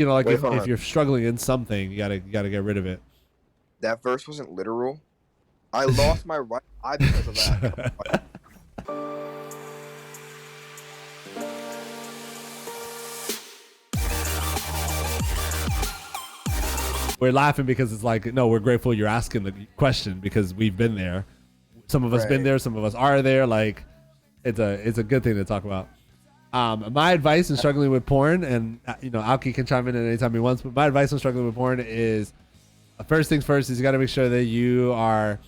you know, like Wait, if you're struggling in something, you gotta get rid of it. that verse wasn't literal. I lost my right eye because of that. We're laughing because it's like, no, we're grateful you're asking the question because we've been there. Some of us been Right. there, some of us are there. Like, it's a good thing to talk about. My advice in struggling with porn, and Alki can chime in at any time he wants, but my advice on struggling with porn is, first things first is you got to make sure that you are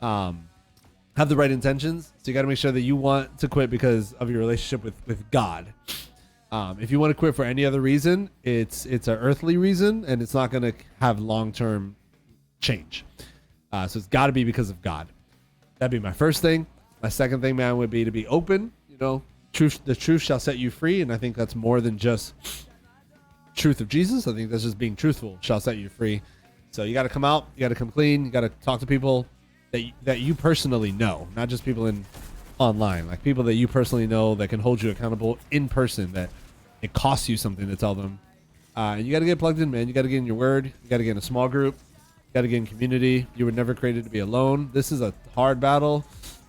have the right intentions. So you got to make sure that you want to quit because of your relationship with God. If you want to quit for any other reason, it's an earthly reason, and it's not going to have long-term change. So it's got to be because of God. That'd be my first thing. My second thing, man, would be to be open. The truth shall set you free, and I think that's more than just truth of Jesus. I think that's just being truthful shall set you free. So you got to come out, you got to come clean, you got to talk to people that you personally know, not just people online, like people that you personally know that can hold you accountable in person, that it costs you something to tell them. And you got to get plugged in, man. You got to get in your word. You got to get in a small group. You got to get in community. You were never created to be alone. This is a hard battle.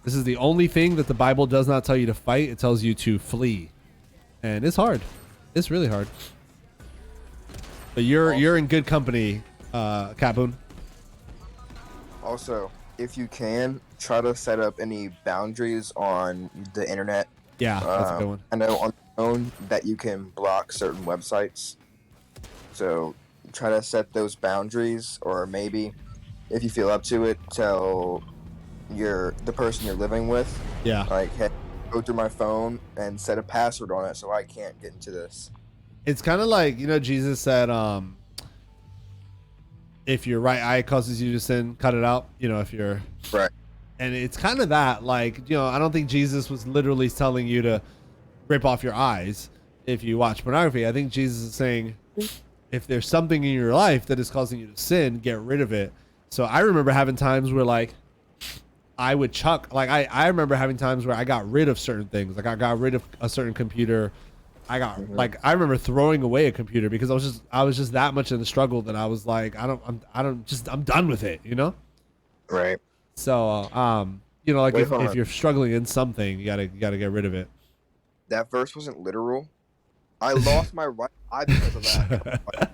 This is the only thing that the Bible does not tell you to fight. It tells you to flee. And it's hard. It's really hard. But you're in good company, Capoon. Also, if you can, try to set up any boundaries on the internet. Yeah, that's a good one. I know on your own that you can block certain websites. So try to set those boundaries, or maybe if you feel up to it, tell the person you're living with. Yeah. Like, hey, go through my phone and set a password on it so I can't get into this. It's kind of like, Jesus said, if your right eye causes you to sin, cut it out. If you're right. And it's kind of that, like, I don't think Jesus was literally telling you to rip off your eyes if you watch pornography. I think Jesus is saying, if there's something in your life that is causing you to sin, get rid of it. So I remember having times where, like, I would chuck, like, I remember having times where I got rid of certain things. Like, I got rid of a certain computer. Like, I remember throwing away a computer because I was just that much in the struggle that I was like, I'm done with it, Right. So, like, if you're struggling in something, you gotta get rid of it. That verse wasn't literal. I lost my right eye because of that.